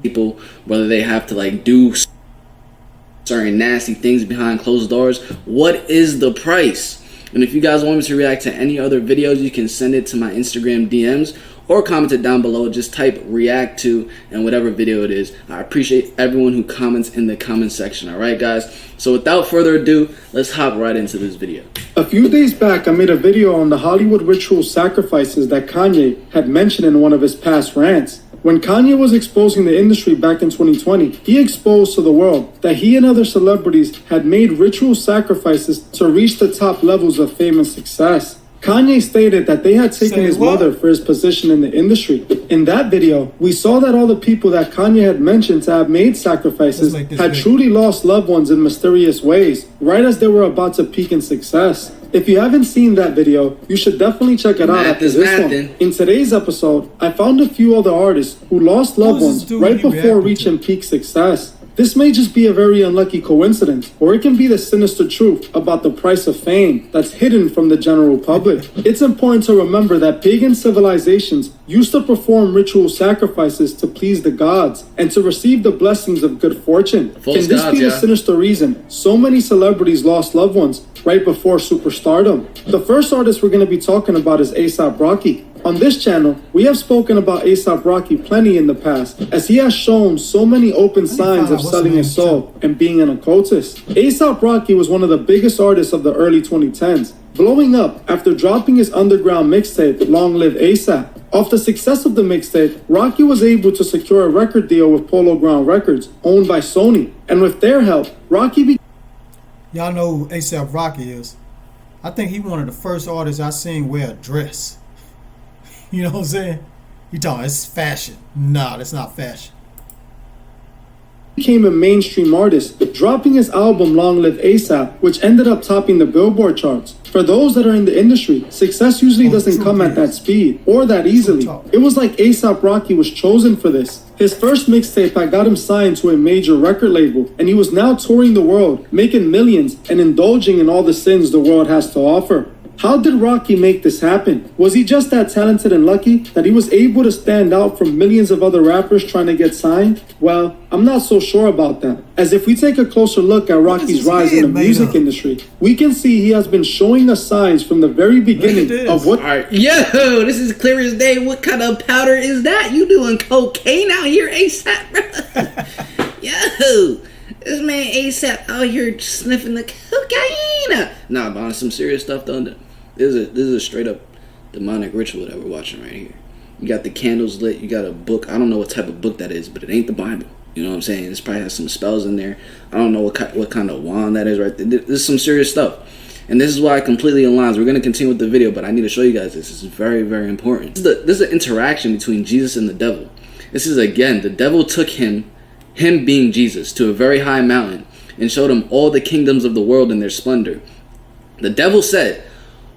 people, whether they have to like do certain nasty things behind closed doors. What is the price? And if you guys want me to react to any other videos, you can send it to my Instagram DMs or comment it down below. Just type react to and whatever video it is. I appreciate everyone who comments in the comment section. All right, guys. So without further ado, let's hop right into this video. A few days back, I made a video on the Hollywood ritual sacrifices that Kanye had mentioned in one of his past rants. When Kanye was exposing the industry back in 2020, he exposed to the world that he and other celebrities had made ritual sacrifices to reach the top levels of fame and success. Kanye stated that they had taken his mother for his position in the industry. In that video, we saw that all the people that Kanye had mentioned to have made sacrifices had truly lost loved ones in mysterious ways, right as they were about to peak in success. If you haven't seen that video, you should definitely check it out after this one. In today's episode, I found a few other artists who lost loved ones right before reaching peak success. This may just be a very unlucky coincidence, or it can be the sinister truth about the price of fame that's hidden from the general public. It's important to remember that pagan civilizations used to perform ritual sacrifices to please the gods and to receive the blessings of good fortune. Can this be the sinister reason so many celebrities lost loved ones right before superstardom? The first artist we're going to be talking about is A$AP Rocky. On this channel, we have spoken about A$AP Rocky plenty in the past, as he has shown so many open signs of selling his soul and being an occultist. A$AP Rocky was one of the biggest artists of the early 2010s, blowing up after dropping his underground mixtape, Long Live A$AP. Off the success of the mixtape, Rocky was able to secure a record deal with Polo Ground Records, owned by Sony, and with their help, Rocky Y'all know who A$AP Rocky is. I think he one of the first artists I seen wear a dress. You know what I'm saying? You talking, it's fashion. Nah, that's not fashion. Became a mainstream artist, dropping his album Long Live A$AP, which ended up topping the Billboard charts. For those that are in the industry, success usually doesn't come at that speed or that easily. It was like A$AP Rocky was chosen for this. His first mixtape had got him signed to a major record label, and he was now touring the world, making millions and indulging in all the sins the world has to offer. How did Rocky make this happen? Was he just that talented and lucky that he was able to stand out from millions of other rappers trying to get signed? Well, I'm not so sure about that, as if we take a closer look at Rocky's rise in the music industry, we can see he has been showing us signs from the very beginning of what... Yo, this is clear as day. What kind of powder is that? You doing cocaine out here, A$AP, bro? Yo, this man A$AP out here sniffing the cocaine. Nah, but on some serious stuff though, this is a straight up demonic ritual that we're watching right here. You got the candles lit, you got a book. I don't know what type of book that is, but it ain't the Bible. You know what I'm saying? This probably has some spells in there. I don't know what kind of wand that is right there. This is some serious stuff. And this is why it completely aligns. We're going to continue with the video, but I need to show you guys this. This is very, very important. This is an interaction between Jesus and the devil. This is, again, the devil took him being Jesus, to a very high mountain and showed him all the kingdoms of the world in their splendor. The devil said,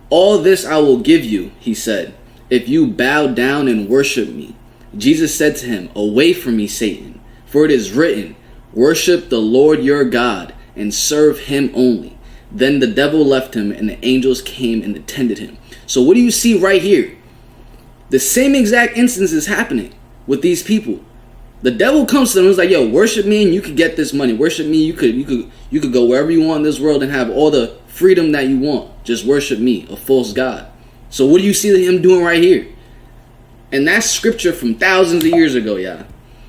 "All this I will give you," he said, "if you bow down and worship me." Jesus said to him, "Away from me, Satan, for it is written, worship the Lord your God and serve him only." Then the devil left him, and the angels came and attended him. So what do you see right here? The same exact instance is happening with these people. The devil comes to them and is like, "Yo, worship me and you could get this money. Worship me, you could go wherever you want in this world and have all the freedom that you want. Just worship me, a false god." So what do you see him doing right here? And that's scripture from thousands of years ago, y'all.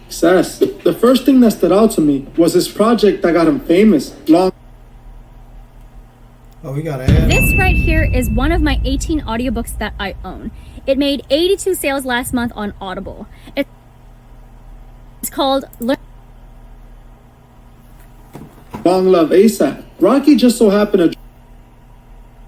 Success. The first thing that stood out to me was this project that got him famous. We gotta add. This right here is one of my 18 audiobooks that I own. It made 82 sales last month on Audible. It's called Long Live A$AP. Rocky just so happened to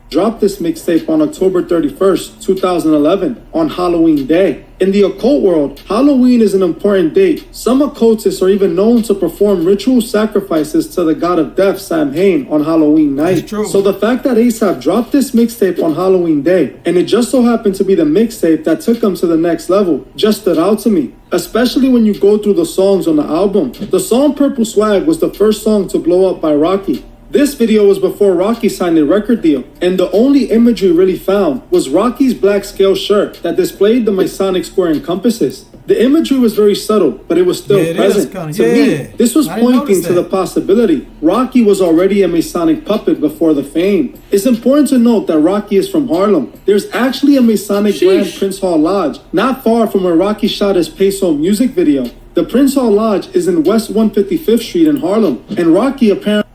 drop this mixtape on October 31st, 2011, on Halloween Day. In the occult world, Halloween is an important date. Some occultists are even known to perform ritual sacrifices to the god of death, Samhain, on Halloween night. So the fact that A$AP dropped this mixtape on Halloween Day, and it just so happened to be the mixtape that took him to the next level, just stood out to me. Especially when you go through the songs on the album. The song Purple Swag was the first song to blow up by Rocky. This video was before Rocky signed a record deal, and the only imagery really found was Rocky's black scale shirt that displayed the Masonic square and compasses. The imagery was very subtle, but it was still present. To me, this was pointing to the possibility Rocky was already a Masonic puppet before the fame. It's important to note that Rocky is from Harlem. There's actually a Masonic Grand Prince Hall Lodge, not far from where Rocky shot his Peso music video. The Prince Hall Lodge is in West 155th Street in Harlem, and Rocky apparently...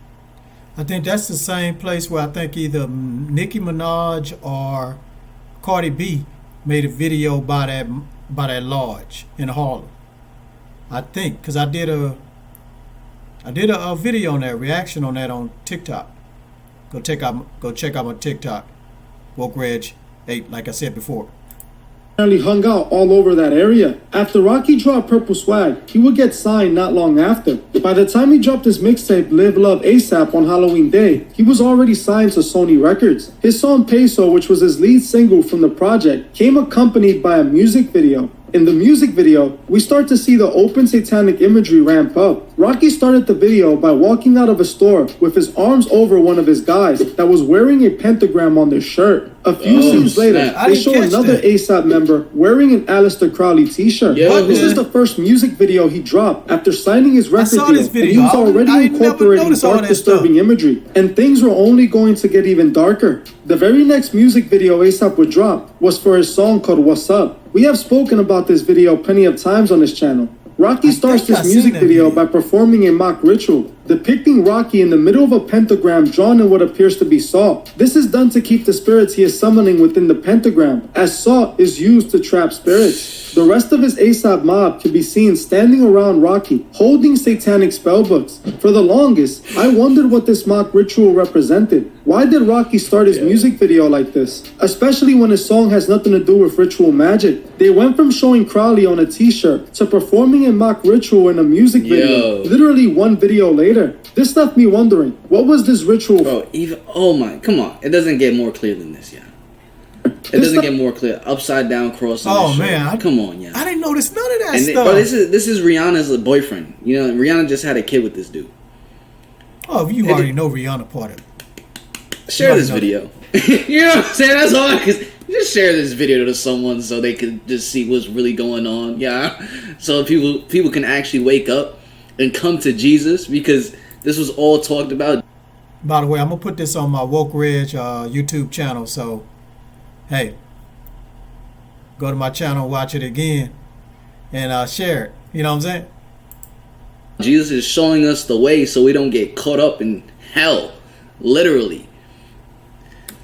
I think that's the same place where I think either Nicki Minaj or Cardi B made a video by that lodge in Harlem. I think, because I did a video on that, reaction on that on TikTok. Go check out my TikTok, Woke Reg 8, like I said before. hung out all over that area. After Rocky dropped Purple Swag, he would get signed not long after. By the time he dropped his mixtape Live Love ASAP on Halloween Day, he was already signed to Sony Records. His song Peso, which was his lead single from the project, came accompanied by a music video. In the music video, we start to see the open satanic imagery ramp up. Rocky started the video by walking out of a store with his arms over one of his guys that was wearing a pentagram on their shirt. A few scenes later, they show another ASAP member wearing an Aleister Crowley t-shirt. This is the first music video he dropped after signing his record deal, and he was already incorporating dark, disturbing imagery, and things were only going to get even darker. The very next music video ASAP would drop was for his song called What's Up. We have spoken about this video plenty of times on this channel. Rocky starts this music video by performing a mock ritual, depicting Rocky in the middle of a pentagram drawn in what appears to be salt. This is done to keep the spirits he is summoning within the pentagram, as salt is used to trap spirits. The rest of his ASAP mob can be seen standing around Rocky, holding satanic spellbooks. For the longest, I wondered what this mock ritual represented. Why did Rocky start his music video like this? Especially when his song has nothing to do with ritual magic. They went from showing Crowley on a t-shirt to performing a mock ritual in a music video, literally one video later. This left me wondering, what was this ritual for? Come on. It doesn't get more clear than this, It doesn't get more clear. Upside down cross. Oh man, come on, I didn't notice none of that stuff. But this is Rihanna's boyfriend. You know, Rihanna just had a kid with this dude. Oh, you already know Rihanna part of it. Share this video. You know what I'm saying? That's all. Just share this video to someone so they can just see what's really going on. So people can actually wake up and come to Jesus, because this was all talked about. By the way, I'm gonna put this on my Woke Ridge YouTube channel. So, hey, go to my channel, watch it again, and share it. You know what I'm saying? Jesus is showing us the way so we don't get caught up in hell, literally.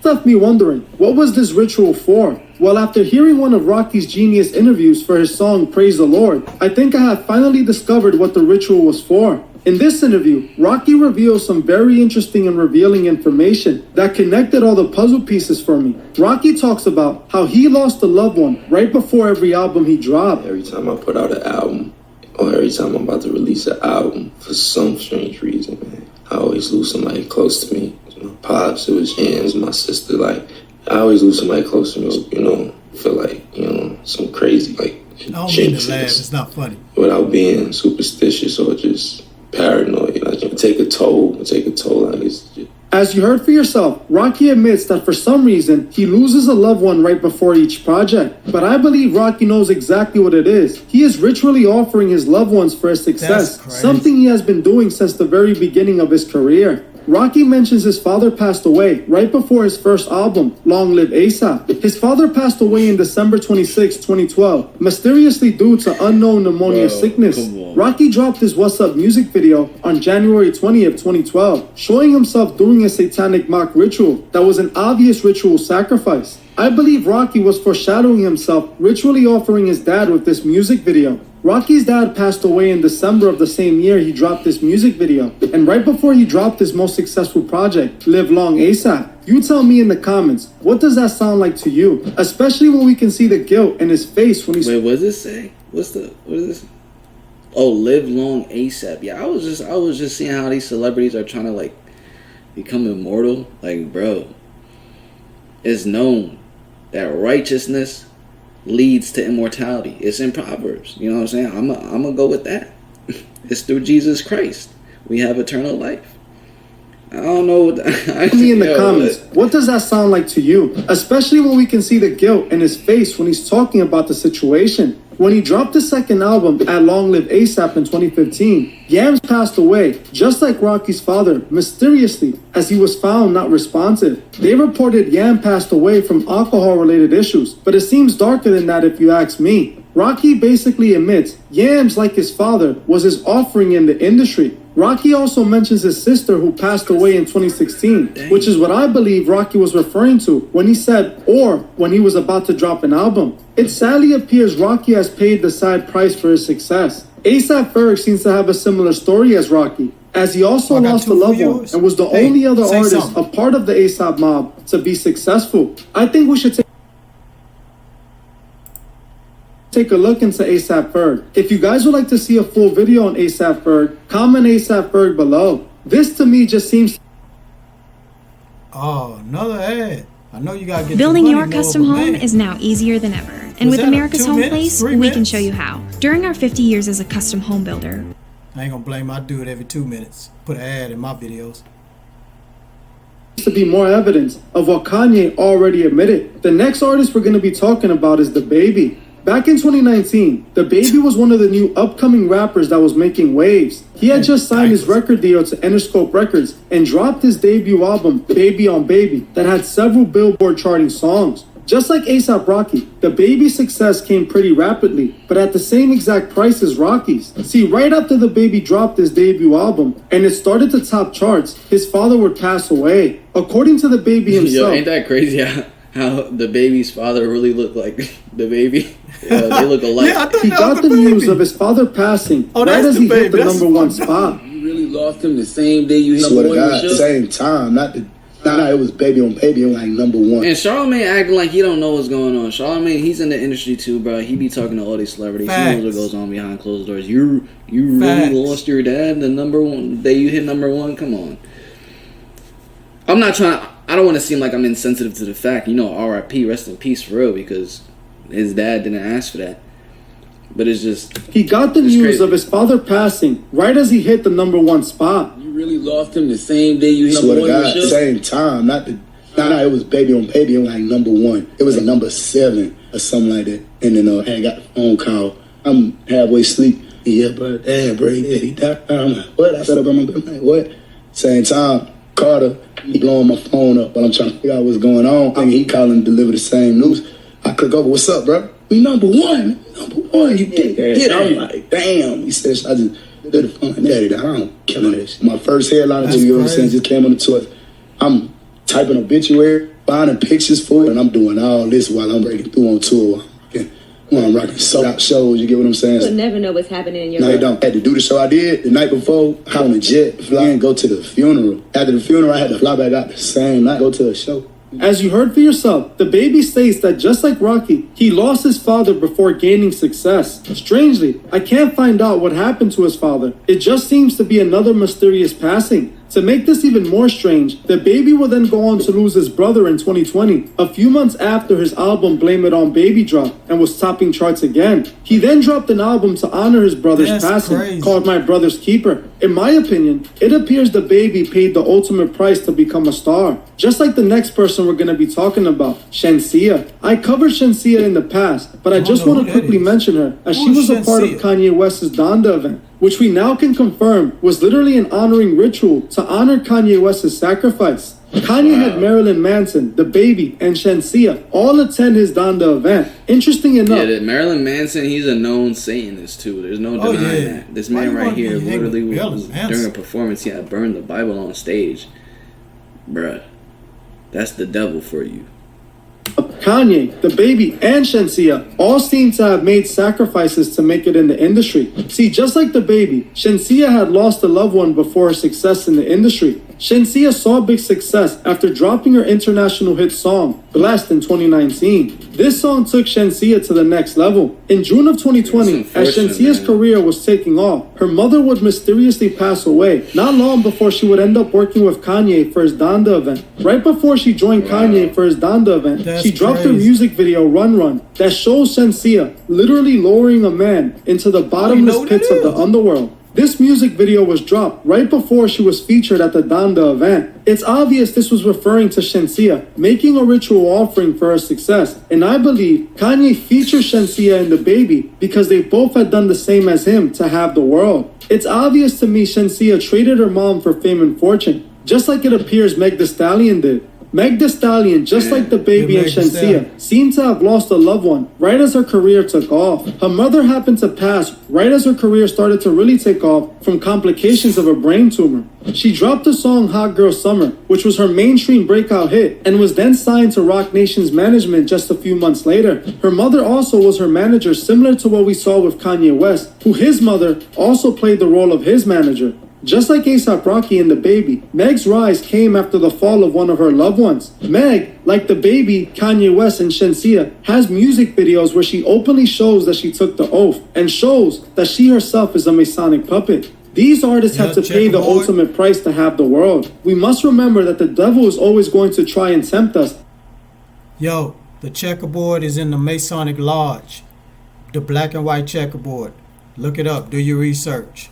Left me wondering, what was this ritual for? Well, after hearing one of Rocky's Genius interviews for his song Praise the Lord, I think I have finally discovered what the ritual was for. In this interview, Rocky reveals some very interesting and revealing information that connected all the puzzle pieces for me. Rocky talks about how he lost a loved one right before every album he dropped. Every time I put out an album, or every time I'm about to release an album, for some strange reason, man, I always lose somebody close to me. My pops, it was James, my sister, I always lose somebody close to me, feel like, some crazy, I don't mean to laugh, it's not funny. Without being superstitious or just paranoid, take a toll on it. As you heard for yourself, Rocky admits that for some reason, he loses a loved one right before each project. But I believe Rocky knows exactly what it is. He is ritually offering his loved ones for his success, something he has been doing since the very beginning of his career. Rocky mentions his father passed away right before his first album, Long Live ASAP. His father passed away in December 26, 2012, mysteriously due to unknown pneumonia sickness. Rocky dropped his What's Up music video on January 20th, 2012, showing himself doing a satanic mock ritual that was an obvious ritual sacrifice. I believe Rocky was foreshadowing himself ritually offering his dad with this music video. Rocky's dad passed away in December of the same year he dropped this music video. And right before he dropped his most successful project, Live Long ASAP. You tell me in the comments, what does that sound like to you? Especially when we can see the guilt in his face when he's... Wait, what does this say? What is this? Oh, Live Long ASAP. Yeah, I was just seeing how these celebrities are trying to become immortal. Bro, it's known that righteousness leads to immortality. It's in Proverbs. You know what I'm saying? I'm gonna go with that. It's through Jesus Christ we have eternal life. I don't know. Tell me in the comments, what does that sound like to you? Especially when we can see the guilt in his face when he's talking about the situation. When he dropped his second album at Long Live ASAP in 2015, Yams passed away, just like Rocky's father, mysteriously, as he was found not responsive. They reported Yam passed away from alcohol-related issues, but it seems darker than that if you ask me. Rocky basically admits Yams, like his father, was his offering in the industry. Rocky also mentions his sister who passed away in 2016, which is what I believe Rocky was referring to when he said, or when he was about to drop an album. It sadly appears Rocky has paid the side price for his success. A$AP Ferg seems to have a similar story as Rocky, as he also lost a loved one and was the only other artist a part of the A$AP mob to be successful. I think we should take a look into A$AP Ferg. If you guys would like to see a full video on A$AP Ferg, comment A$AP Ferg below. This to me just seems... Oh, another ad. I know you gotta get Building your custom home is now easier than ever. And with America's Home Place, we can show you how. During our 50 years as a custom home builder, I ain't gonna blame, I do it every 2 minutes. Put an ad in my videos. To be more evidence of what Kanye already admitted. The next artist we're going to be talking about is DaBaby. Back in 2019, DaBaby was one of the new upcoming rappers that was making waves. He had just signed his record deal to Interscope Records and dropped his debut album, Baby on Baby, that had several Billboard charting songs. Just like A$AP Rocky, DaBaby's success came pretty rapidly, but at the same exact price as Rocky's. See, right after DaBaby dropped his debut album and it started to top charts, his father would pass away. According to DaBaby himself... Yo, ain't that crazy how DaBaby's father really looked like DaBaby? They look alike. Yeah, he got the news of his father passing right as he hit the #1 spot. You really lost him the same day you hit #1 show? Same time, it was Baby on Baby on like #1. And Charlamagne acting like he don't know what's going on. Charlamagne, he's in the industry too, bro. He be talking to all these celebrities. Facts. He knows what goes on behind closed doors. You really lost your dad the #1 day you hit #1? Come on. I don't want to seem like I'm insensitive to the fact, RIP, rest in peace for real, because his dad didn't ask for that. But it's just... He got the news of his father passing right as he hit the #1 spot. You really lost him the same day you hit #1 show? Same time, it was Baby on Baby on like #1. It was a #7 or something like that. And then I got the phone call. I'm halfway asleep. Yeah, but Dad, bro, he died. I'm like, what? I set up on my bed. I'm like, what? Same time, Carter, he blowing my phone up while I'm trying to figure out what's going on. I mean, he calling to deliver the same news. I click over, what's up, bro? We #1. You get I'm like, damn. He said, I just did the phone. Daddy, I don't kill this. My first headline, you know what I'm saying, just came on the tour. I'm typing obituary, finding pictures for it, and I'm doing all this while I'm breaking through on tour. When I'm rocking sold out shows, you get what I'm saying? You'll never know what's happening in your life. No, you don't. I had to do the show I did the night before. I on a jet, fly and go to the funeral. After the funeral, I had to fly back out the same night, go to a show. As you heard for yourself, DaBaby states that just like Rocky, he lost his father before gaining success. Strangely, I can't find out what happened to his father. It just seems to be another mysterious passing. To make this even more strange, DaBaby will then go on to lose his brother in 2020, a few months after his album Blame It On Baby dropped and was topping charts again. He then dropped an album to honor his brother's passing, called My Brother's Keeper. In my opinion, it appears DaBaby paid the ultimate price to become a star. Just like the next person we're going to be talking about, Shenseea. I covered Shenseea in the past, but I just want to quickly mention her, as she was a part of Kanye West's Donda event, which we now can confirm was literally an honoring ritual to honor Kanye West's sacrifice. Kanye had Marilyn Manson, DaBaby, and Shenseea all attend his Donda event. Interesting enough. Yeah, Marilyn Manson, he's a known Satanist too. There's no denying that. This man right here literally was during a performance, he had burned the Bible on stage. Bruh, that's the devil for you. Kanye, DaBaby, and Shenseea all seem to have made sacrifices to make it in the industry. See, just like DaBaby, Shenseea had lost a loved one before her success in the industry. Shenseea saw big success after dropping her international hit song, Blessed, in 2019. This song took Shenseea to the next level. In June of 2020, as Shenseea's career was taking off, her mother would mysteriously pass away, not long before she would end up working with Kanye for his Donda event. Right before she joined Kanye for his Donda event, she dropped her music video, Run Run, that shows Shenseea literally lowering a man into the bottomless pits of the underworld. This music video was dropped right before she was featured at the Donda event. It's obvious this was referring to Shenseea making a ritual offering for her success, and I believe Kanye featured Shenseea in the baby because they both had done the same as him to have the world. It's obvious to me Shenseea traded her mom for fame and fortune, just like it appears Meg Thee Stallion did. Meg Thee Stallion, just like the baby and Shenseea, seemed to have lost a loved one right as her career took off. Her mother happened to pass right as her career started to really take off from complications of a brain tumor. She dropped the song Hot Girl Summer, which was her mainstream breakout hit, and was then signed to Roc Nation's management just a few months later. Her mother also was her manager, similar to what we saw with Kanye West, who his mother also played the role of his manager. Just like A$AP Rocky and the baby, Meg's rise came after the fall of one of her loved ones. Meg, like the baby, Kanye West, and Shenseea, has music videos where she openly shows that she took the oath and shows that she herself is a Masonic puppet. These artists have to pay the ultimate price to have the world. We must remember that the devil is always going to try and tempt us. Yo, the checkerboard is in the Masonic Lodge. The black and white checkerboard. Look it up. Do your research.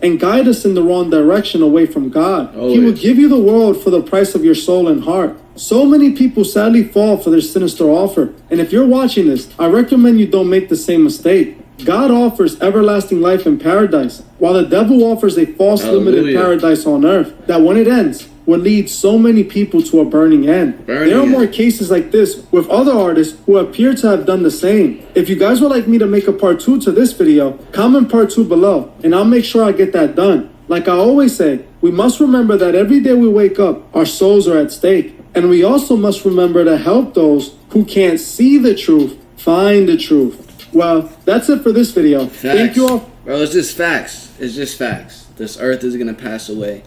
And guide us in the wrong direction away from God. He will give you the world for the price of your soul and heart. So many people sadly fall for their sinister offer. And if you're watching this, I recommend you don't make the same mistake. God offers everlasting life in paradise, while the devil offers a false limited paradise on earth that when it ends, will lead so many people to a burning end. There are more cases like this with other artists who appear to have done the same. If you guys would like me to make a part 2 to this video, comment part 2 below, and I'll make sure I get that done. Like I always say, we must remember that every day we wake up, our souls are at stake. And we also must remember to help those who can't see the truth find the truth. Well, that's it for this video. Facts. Thank you all. Bro, it's just facts. It's just facts. This earth is gonna pass away.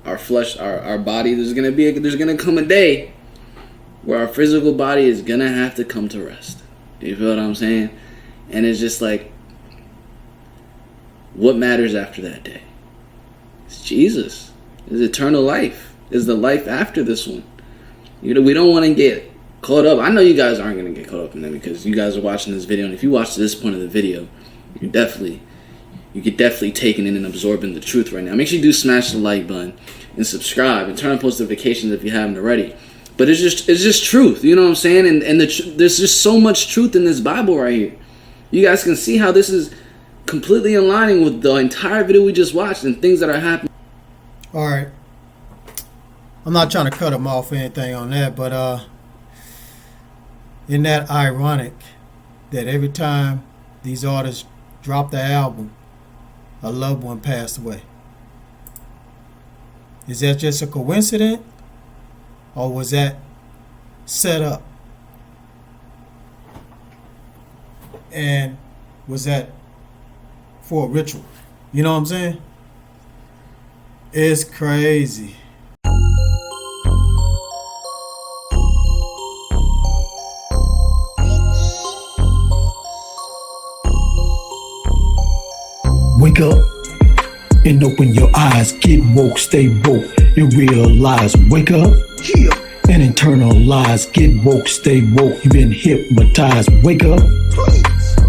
Our flesh, our body, there's gonna come a day where our physical body is gonna have to come to rest. You feel what I'm saying? And it's just like, what matters after that day? It's Jesus. It's eternal life. It's the life after this one. You know, we don't want to get caught up. I know you guys aren't gonna get caught up in that because you guys are watching this video, and if you watch to this point of the video, you get definitely taking in and absorbing the truth right now. Make sure you do smash the like button and subscribe and turn on post notifications if you haven't already. But it's just truth, you know what I'm saying? And there's just so much truth in this Bible right here. You guys can see how this is completely aligning with the entire video we just watched and things that are happening. All right. I'm not trying to cut them off or anything on that, but isn't that ironic that every time these artists drop the album, a loved one passed away? Is that just a coincidence, or was that set up? And was that for a ritual? You know what I'm saying? It's crazy. Wake up and open your eyes. Get woke, stay woke, and realize. Wake up and internalize. Get woke, stay woke. You've been hypnotized. Wake up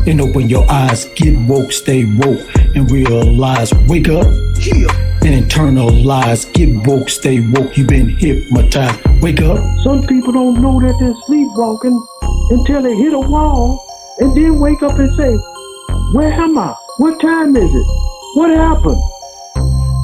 and open your eyes. Get woke, stay woke, and realize. Wake up and internalize. Get woke, stay woke. You've been hypnotized. Wake up. Some people don't know that they're sleepwalking until they hit a wall and then wake up and say, "Where am I? What time is it? What happened?"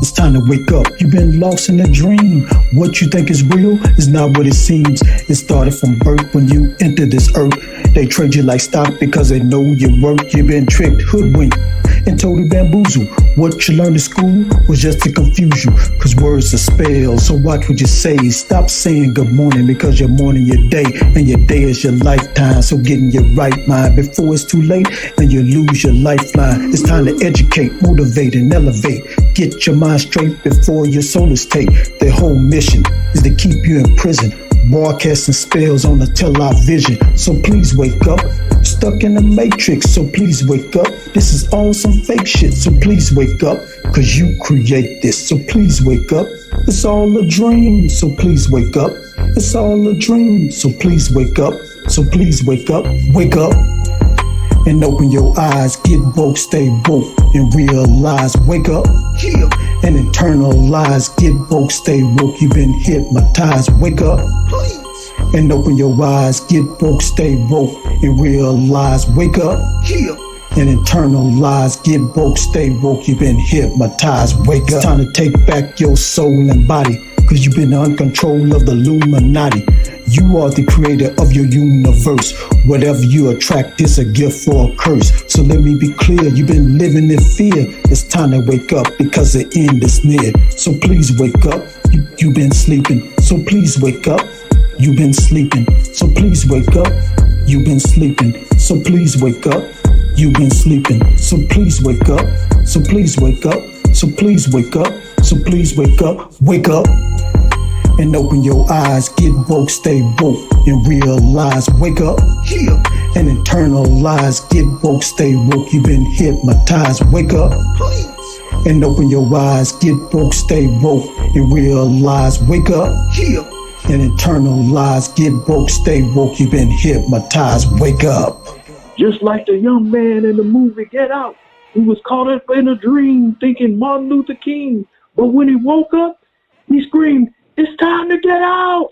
It's time to wake up. You've been lost in a dream. What you think is real is not what it seems. It started from birth when you entered this earth. They trade you like stock because they know your worth. You've been tricked, hoodwinked, and totally bamboozled. What you learned in school was just to confuse you, cause words are spells, so watch what you say. Stop saying good morning because your morning your day, and your day is your lifetime. So get in your right mind before it's too late and you lose your lifeline. It's time to educate, motivate, and elevate. Get your mind straight before your soul is taken. Their whole mission is to keep you in prison, broadcasting spells on the television. So please wake up. Stuck in the matrix, so please wake up. This is all some fake shit, so please wake up. Cause you create this, so please wake up. It's all a dream, so please wake up. It's all a dream, so please wake up. So please wake up, wake up. And open your eyes, get woke, stay woke, and realize, wake up, yeah, and internalize, get woke, stay woke, you've been hypnotized, wake up, please. And open your eyes, get woke, stay woke, and realize, wake up, yeah, and internalize, get woke, stay woke, you've been hypnotized, wake up. It's time to take back your soul and body, cause you've been under control of the Illuminati. You are the creator of your universe. Whatever you attract is a gift or a curse. So let me be clear, you've been living in fear. It's time to wake up because the end is near. So please wake up, you've been sleeping. So please wake up, you've been sleeping. So please wake up, you've been sleeping. So please wake up, you've been sleeping. So please wake up, so please wake up, so please wake up, so please wake up, wake up. And open your eyes, get woke, stay woke, and realize, wake up, yeah, and internalize, get woke, stay woke, you've been hypnotized, wake up, please. And open your eyes, get woke, stay woke, and realize, wake up, yeah, and internalize, get woke, stay woke, you've been hypnotized, wake up. Just like the young man in the movie Get Out, who was caught up in a dream thinking Martin Luther King, but when he woke up, he screamed, "It's time to get out!"